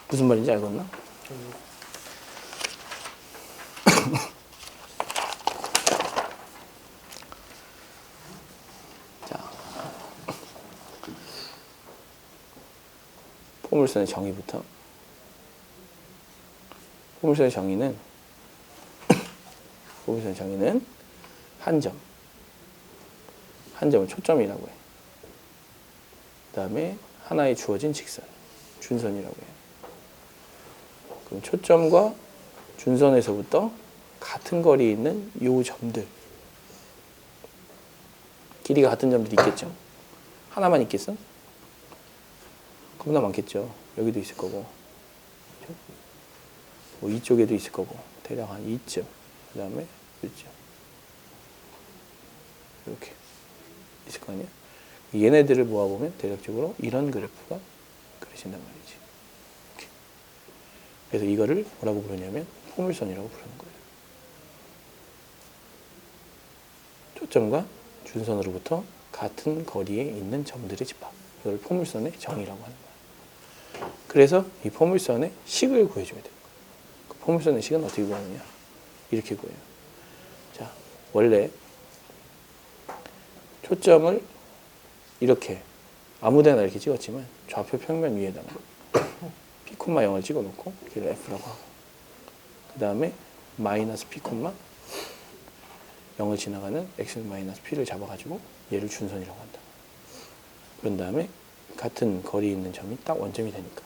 S1: 무슨 말인지 알겠나? 자, 포물선의 정의부터. 포물선의 정의는 한 점을 초점이라고 해. 그 다음에 하나의 주어진 직선, 준선이라고 해요. 그럼 초점과 준선에서부터 같은 거리에 있는 요 점들, 길이가 같은 점들이 있겠죠. 하나만 있겠어? 겁나 많겠죠. 여기도 있을 거고, 뭐 이쪽에도 있을 거고, 대략 한 이쯤, 그 다음에 이쯤, 이렇게 있을 거 아니야? 얘네들을 모아보면 대략적으로 이런 그래프가 그려진단 말이지. 그래서 이거를 뭐라고 부르냐면 포물선이라고 부르는 거예요. 초점과 준선으로부터 같은 거리에 있는 점들의 집합. 이걸 포물선의 정의라고 하는 거예요. 그래서 이 포물선의 식을 구해줘야 돼요. 그 포물선의 식은 어떻게 구하느냐? 이렇게 구해요. 자, 원래 초점을 이렇게 아무데나 이렇게 찍었지만 좌표 평면 위에다가 p, 0을 찍어놓고 걔를 f라고 하고, 그 다음에 마이너스 p, 0을 지나가는 x 마이너스 p를 잡아가지고 얘를 준선이라고 한다. 그런 다음에 같은 거리에 있는 점이 딱 원점이 되니까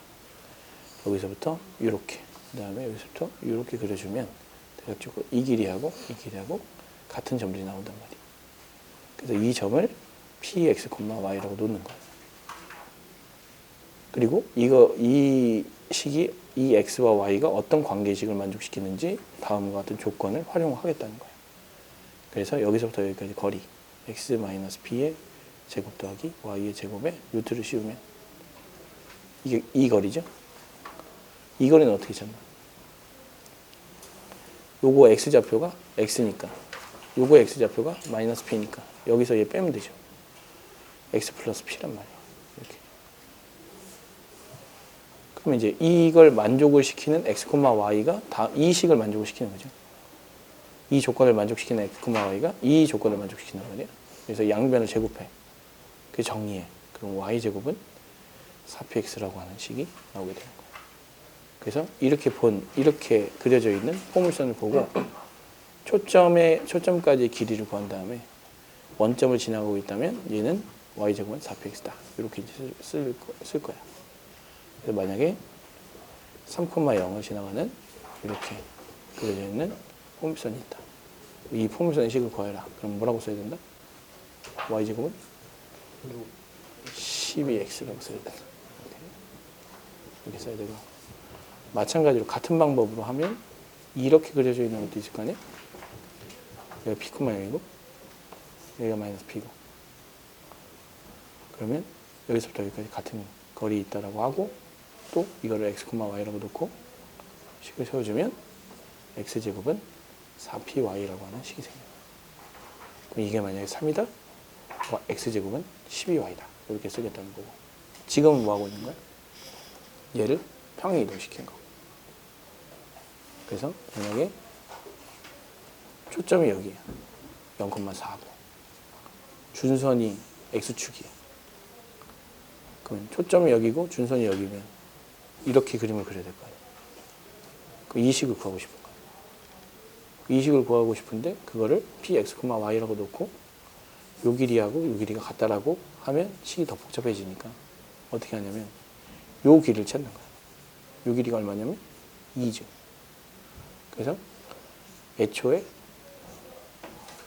S1: 여기서부터 이렇게, 그 다음에 여기서부터 이렇게 그려주면 대략적으로 이 길이하고 같은 점들이 나온단 말이에요. 그래서 이 점을 px, y라고 놓는 거예요. 그리고 이 식이 이 x와 y가 어떤 관계식을 만족시키는지 다음과 같은 조건을 활용하겠다는 거예요. 그래서 여기서부터 여기까지 거리 x-p의 제곱 더하기 y의 제곱에 루트를 씌우면 이게 이 거리죠. 이 거리는 어떻게 찾나? 요거 x좌표가 x니까 요거 x좌표가 마이너스 p니까 여기서 얘 빼면 되죠. x 플러스 p란 말이에요. 이렇게 그럼 이제 이걸 만족을 시키는 x, y가 다 이 식을 만족을 시키는 거죠. 이 조건을 만족시키는 x, y가 이 조건을 만족시킨단 말이야. 그래서 양변을 제곱해. 그 정리해. 그럼 y제곱은 4px라고 하는 식이 나오게 되는 거야. 그래서 이렇게 그려져 있는 포물선을 보고 초점까지의 길이를 구한 다음에 원점을 지나가고 있다면 얘는 y제곱은 4px다. 이렇게 쓸 거야. 그래서 만약에 3,0을 지나가는 이렇게 그려져 있는 포물선이 있다. 이 포물선의 식을 구해라. 그럼 뭐라고 써야 된다? y제곱은 12x라고 써야 된다. 이렇게 써야 되고, 마찬가지로 같은 방법으로 하면 이렇게 그려져 있는 것도 있을 거 아니야? 여기가 p, 0이고 여기가 마이너스 p고, 그러면 여기서부터 여기까지 같은 거리에 있다라고 하고, 또 이거를 x, y라고 놓고 식을 세워주면 x제곱은 4py라고 하는 식이 생겨요. 그럼 이게 만약에 3이다? x제곱은 12y다. 이렇게 쓰겠다는 거고, 지금은 뭐 하고 있는 거야? 얘를 평행 이동시킨 거. 그래서 만약에 초점이 여기야. 0,4고 준선이 x축이야. 그러면 초점이 여기고 준선이 여기면 이렇게 그림을 그려야 될 거 아니야. 그럼 이 식을 구하고 싶은 거야. 이 식을 구하고 싶은데 그거를 px, y라고 놓고 요 길이하고 요 길이가 같다라고 하면 식이 더 복잡해지니까 어떻게 하냐면 요 길이를 찾는 거야. 요 길이가 얼마냐면 2죠. 그래서 애초에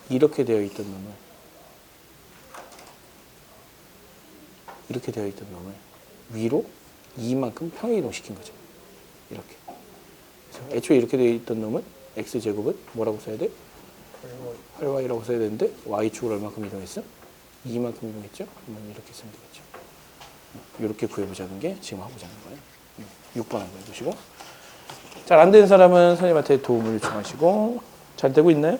S1: 이렇게 되어 있던 놈을 위로 2만큼 평행 이동시킨 거죠. 이렇게. 그래서 애초에 이렇게 되어 있던 놈은 x제곱은 뭐라고 써야 돼? 8y라고 써야 되는데 y축을 얼마큼 이동했어? 2만큼 이동했죠? 그러면 이렇게 쓰면 되겠죠. 이렇게 구해보자는 게 지금 하고자 하는 거예요. 6번 한번 해보시고. 잘 안 되는 사람은 선생님한테 도움을 요청하시고. 잘 되고 있나요?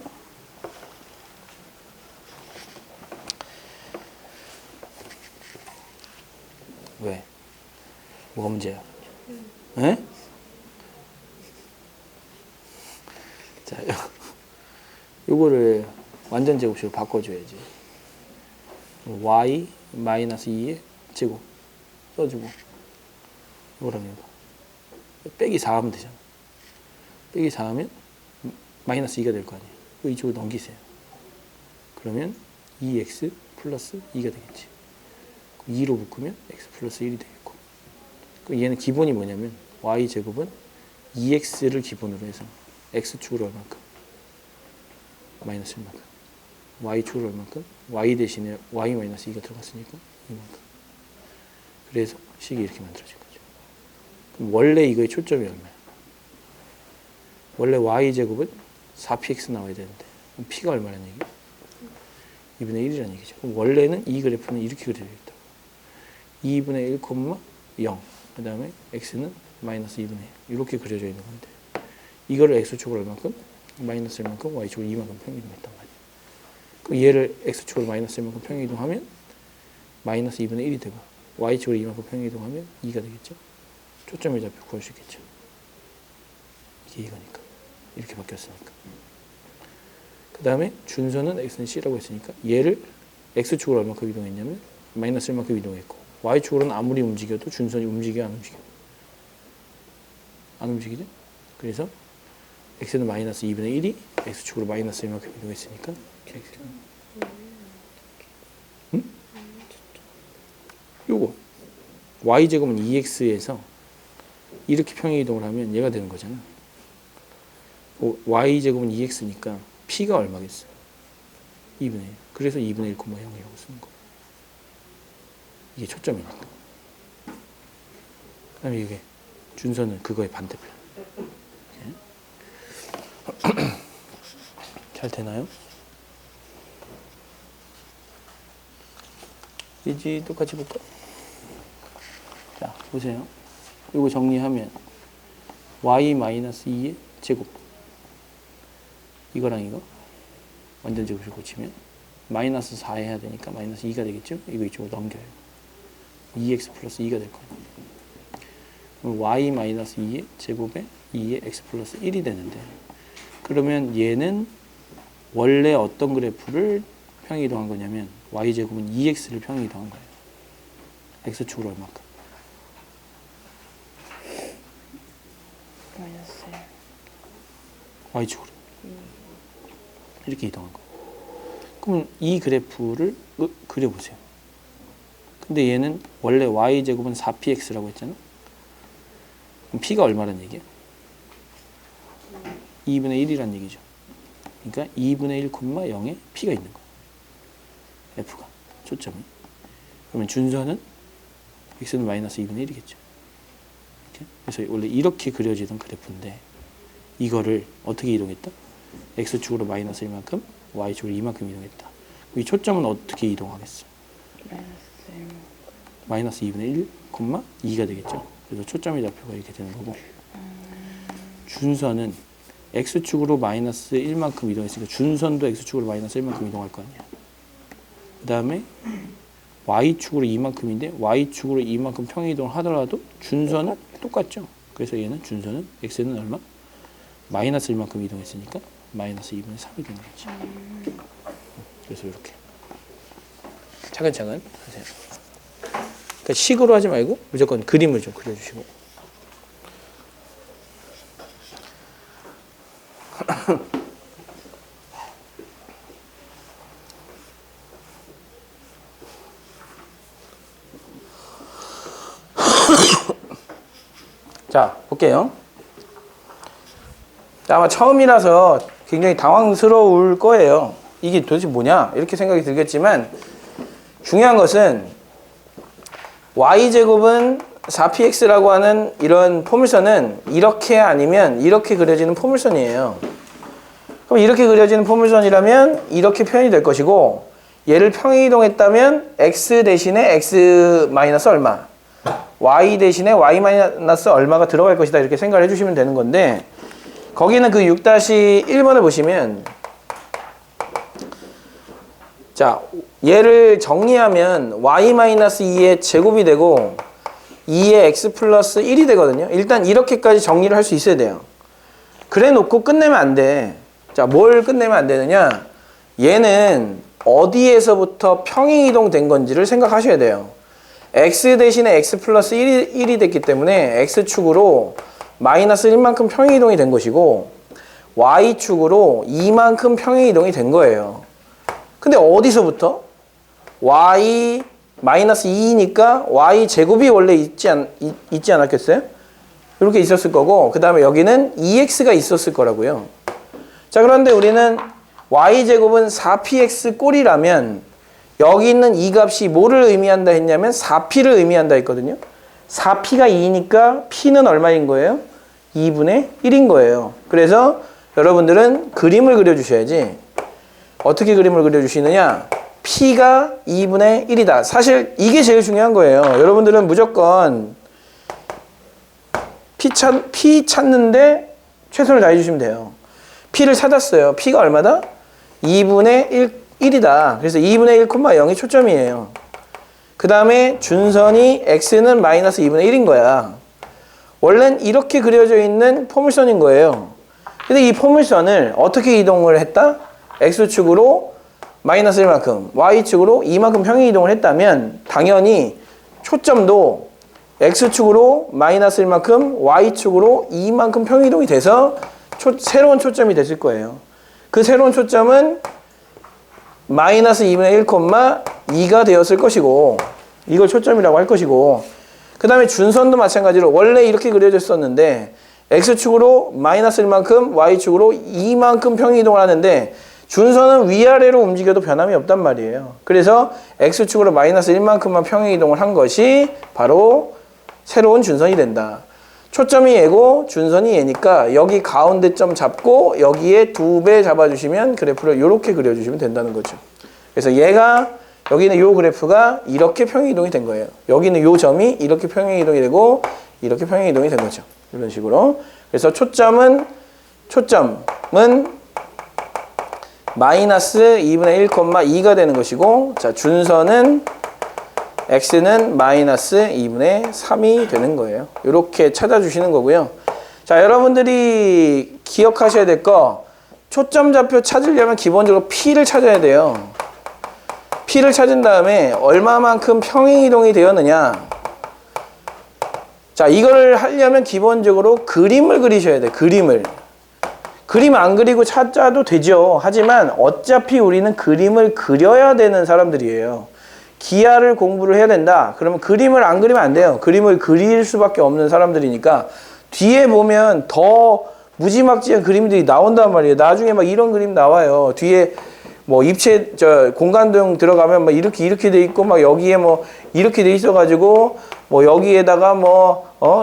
S1: 왜? 뭐가 문제야? 에? 자, 요거를 완전 제곱식으로 바꿔줘야지. y 마이너스 2의 제곱 써주고, 이거라면 이거 빼기 4 하면 되잖아. 빼기 4 하면 마이너스 2가 될 거 아니에요. 이쪽으로 넘기세요. 그러면 2x 플러스 2가 되겠지. 2로 묶으면 x 플러스 1이 되겠고, 그럼 얘는 기본이 뭐냐면 y제곱은 2x를 기본으로 해서 x축으로 얼만큼? 마이너스 1만큼. y축으로 얼만큼? y 대신에 y 마이너스 2가 들어갔으니까 이만큼. 그래서 식이 이렇게 만들어진 거죠. 그럼 원래 이거의 초점이 얼마야? 원래 y제곱은 4px 나와야 되는데 그럼 p가 얼마라는 얘기야? 2분의 1이라는 얘기죠. 그럼 원래는 이 그래프는 이렇게 그려져 있다고. 2분의 1, 0. 그 다음에 x는 마이너스 2분의 1. 이렇게 그려져 있는 건데 이거를 x축으로 얼만큼? 마이너스 1만큼, y축으로 2만큼 평이동했단 말이야. 그럼 얘를 x축으로 마이너스 1만큼 평이동하면 마이너스 2분의 1이 되고, y축으로 2만큼 평이동하면 2가 되겠죠. 초점의 좌표 구할 수 있겠죠. 이게 이거니까. 이렇게 바뀌었으니까. 그 다음에 준선은 x는 c라고 했으니까 얘를 x축으로 얼마큼 이동했냐면 마이너스 1만큼 이동했고, y축으로는 아무리 움직여도 준선이 움직여 안 움직여? 안 움직이죠? 그래서 x는 마이너스 2분의 1이 x축으로 마이너스 1만큼 이동했으니까 이렇게 응? 요거 y제곱은 2x에서 이렇게 평행 이동을 하면 얘가 되는 거잖아. y제곱은 2x니까 p가 얼마겠어? 2분의 1. 그래서 2분의 1,0이라고 쓰는 거. 이게 초점이니까. 그 다음에 이게 준선은 그거의 반대편. 잘 되나요? 이지 똑같이 볼까? 자, 보세요. 이거 정리하면 y-2의 제곱, 이거랑 이거 완전 제곱을 고치면 마이너스 4 해야 되니까 마이너스 2가 되겠죠? 이거 이쪽으로 넘겨요. 2x 플러스 2가 될 거예요. 그럼 y 마이너스 2의 제곱에 2의 x 플러스 1이 되는데 그러면 얘는 원래 어떤 그래프를 평행이동한 거냐면 y제곱은 2x를 평행이동한 거예요. x축으로 얼마큼?
S2: 마이너스
S1: y축으로 이렇게 이동한 거예요. 그럼 이 그래프를 그려보세요. 근데 얘는 원래 y제곱은 4px라고 했잖아. 그럼 p가 얼마란 얘기야? 2분의 1이란 얘기죠. 그러니까 2분의 1, 0에 p가 있는 거야. f가 초점이. 그러면 준선은 x는 마이너스 2분의 1이겠죠. 그래서 원래 이렇게 그려지던 그래프인데 이거를 어떻게 이동했다? x축으로 마이너스 1만큼, y축으로 2만큼 이동했다. 이 초점은 어떻게 이동하겠어? 마이너스 2분의 1, 2가 되겠죠. 그래서 초점의 좌표가 이렇게 되는 거고 준선은 x축으로 마이너스 1만큼 이동했으니까 준선도 x축으로 마이너스 1만큼 이동할 거 아니야. 그 다음에 y축으로 2만큼인데 y축으로 2만큼 평행이동을 하더라도 준선은 똑같죠. 그래서 얘는 준선은 x는 얼마? 마이너스 1만큼 이동했으니까 마이너스 2분의 3이 되는 거지. 그래서 이렇게 차근차근 하세요. 그러니까 식으로 하지 말고 무조건 그림을 좀 그려주시고. 자, 볼게요. 아마 처음이라서 굉장히 당황스러울 거예요. 이게 도대체 뭐냐? 이렇게 생각이 들겠지만 중요한 것은 y제곱은 4px라고 하는 이런 포물선은 이렇게 아니면 이렇게 그려지는 포물선이에요. 그럼 이렇게 그려지는 포물선이라면 이렇게 표현이 될 것이고 얘를 평행이동했다면 x 대신에 x 마이너스 얼마 y 대신에 y 마이너스 얼마가 들어갈 것이다 이렇게 생각을 해주시면 되는 건데 거기는 그 6-1번을 보시면 자 얘를 정리하면 y-2의 제곱이 되고 2의 x 플러스 1이 되거든요. 일단 이렇게까지 정리를 할 수 있어야 돼요. 그래 놓고 끝내면 안 돼. 자, 뭘 끝내면 안 되느냐? 얘는 어디에서부터 평행이동 된 건지를 생각하셔야 돼요. x 대신에 x 플러스 1이 됐기 때문에 x축으로 마이너스 1만큼 평행이동이 된 것이고 y축으로 2만큼 평행이동이 된 거예요. 근데 어디서부터? y 마이너스 2니까 y 제곱이 원래 있지 않았겠어요? 이렇게 있었을 거고 그 다음에 여기는 2x가 있었을 거라고요. 자, 그런데 우리는 y 제곱은 4px 꼴이라면 여기 있는 이 값이 뭐를 의미한다 했냐면 4p를 의미한다 했거든요. 4p가 2니까 p는 얼마인 거예요? 2분의 1인 거예요. 그래서 여러분들은 그림을 그려주셔야지. 어떻게 그림을 그려주시느냐? p가 2분의 1이다. 사실 이게 제일 중요한 거예요. 여러분들은 무조건 p 찾는데 최선을 다해주시면 돼요. p를 찾았어요. p가 얼마다? 2분의 1이다. 그래서 2분의 1, 0이 초점이에요. 그 다음에 준선이 x는 마이너스 2분의 1인 거야. 원래는 이렇게 그려져 있는 포물선인 거예요. 근데 이 포물선을 어떻게 이동을 했다? x축으로 마이너스 1만큼, y축으로 2만큼 평행 이동을 했다면 당연히 초점도 x축으로 마이너스 1만큼, y축으로 2만큼 평행 이동이 돼서 새로운 초점이 됐을 거예요. 그 새로운 초점은 마이너스 2분의 1, 2가 되었을 것이고 이걸 초점이라고 할 것이고 그 다음에 준선도 마찬가지로 원래 이렇게 그려졌었는데 x축으로 마이너스 1만큼, y축으로 2만큼 평행 이동을 하는데 준선은 위아래로 움직여도 변함이 없단 말이에요. 그래서 x축으로 마이너스 1만큼만 평행 이동을 한 것이 바로 새로운 준선이 된다. 초점이 얘고 준선이 얘니까 여기 가운데 점 잡고 여기에 2배 잡아주시면 그래프를 이렇게 그려주시면 된다는 거죠. 그래서 얘가 여기는 이 그래프가 이렇게 평행이동이 된 거예요. 여기는 이 점이 이렇게 평행이동이 되고 이렇게 평행이동이 된 거죠. 이런 식으로. 그래서 초점은 마이너스 2분의 1, 2가 되는 것이고 자 준선은 x는 마이너스 2분의 3이 되는 거예요. 이렇게 찾아주시는 거고요. 자, 여러분들이 기억하셔야 될 거, 초점 좌표 찾으려면 기본적으로 p를 찾아야 돼요. p를 찾은 다음에 얼마만큼 평행이동이 되었느냐. 자, 이걸 하려면 기본적으로 그림을 그리셔야 돼. 그림 안 그리고 찾아도 되죠. 하지만 어차피 우리는 그림을 그려야 되는 사람들이에요. 기하를 공부를 해야 된다. 그러면 그림을 안 그리면 안 돼요. 그림을 그릴 수밖에 없는 사람들이니까 뒤에 보면 더 무지막지한 그림들이 나온단 말이에요. 나중에 막 이런 그림 나와요. 뒤에 뭐 입체 공간도형 들어가면 막 이렇게 돼 있고 막 여기에 뭐 이렇게 돼 있어 가지고 뭐 여기에다가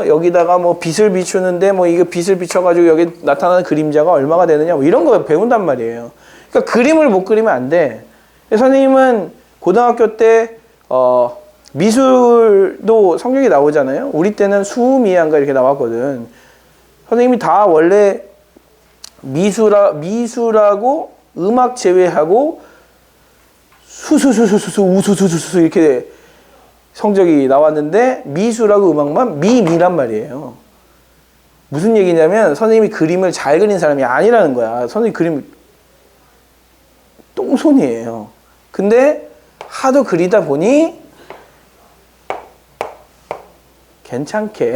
S1: 여기다가 뭐 빛을 비추는데 뭐 이거 빛을 비춰 가지고 여기 나타나는 그림자가 얼마가 되느냐 뭐 이런 거 배운단 말이에요. 그러니까 그림을 못 그리면 안 돼. 선생님은 고등학교 때 미술도 성적이 나오잖아요. 우리 때는 수미양가 이렇게 나왔거든. 선생님이 다 원래 미술하고 음악 제외하고 우수수수 이렇게 성적이 나왔는데 미술하고 음악만 미란 말이에요. 무슨 얘기냐면 선생님이 그림을 잘 그린 사람이 아니라는 거야. 선생님 그림 똥손이에요. 근데 하도 그리다 보니 괜찮게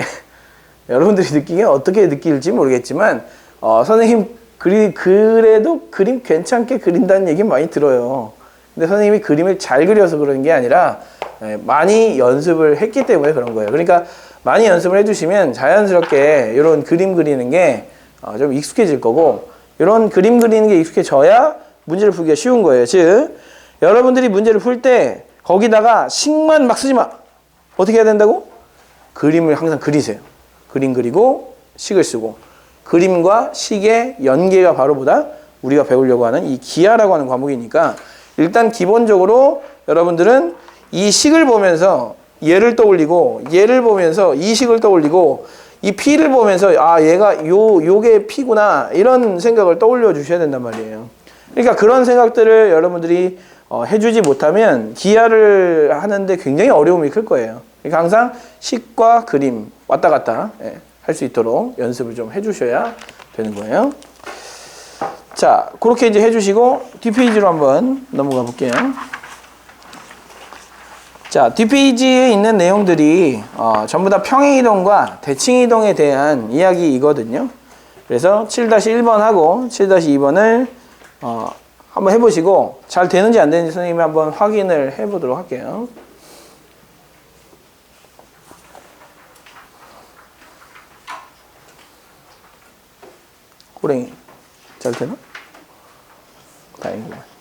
S1: 여러분들이 느끼기에 어떻게 느낄지 모르겠지만 선생님 그래도 그림 괜찮게 그린다는 얘기 많이 들어요. 근데 선생님이 그림을 잘 그려서 그런 게 아니라 많이 연습을 했기 때문에 그런 거예요. 그러니까 많이 연습을 해주시면 자연스럽게 이런 그림 그리는 게 좀 익숙해질 거고, 이런 그림 그리는 게 익숙해져야 문제를 풀기가 쉬운 거예요. 즉 여러분들이 문제를 풀 때 거기다가 식만 막 쓰지 마. 어떻게 해야 된다고? 그림을 항상 그리세요. 그림 그리고 식을 쓰고, 그림과 식의 연계가 바로 보다 우리가 배우려고 하는 이 기하라고 하는 과목이니까 일단 기본적으로 여러분들은 이 식을 보면서 얘를 떠올리고, 얘를 보면서 이 식을 떠올리고, 이 p를 보면서 얘가 요게 p구나 이런 생각을 떠올려 주셔야 된단 말이에요. 그러니까 그런 생각들을 여러분들이 해주지 못하면 기하를 하는데 굉장히 어려움이 클 거예요. 그러니까 항상 식과 그림 왔다 갔다 할 수 있도록 연습을 좀 해주셔야 되는 거예요. 자, 그렇게 이제 해주시고 뒷페이지로 한번 넘어가 볼게요. 자, 뒷페이지에 있는 내용들이 전부 다 평행이동과 대칭이동에 대한 이야기이거든요. 그래서 7-1번 하고 7-2번을 한번 해보시고 잘 되는지 안 되는지 선생님이 한번 확인을 해보도록 할게요. 호랭이 잘 되나? 다행이구만.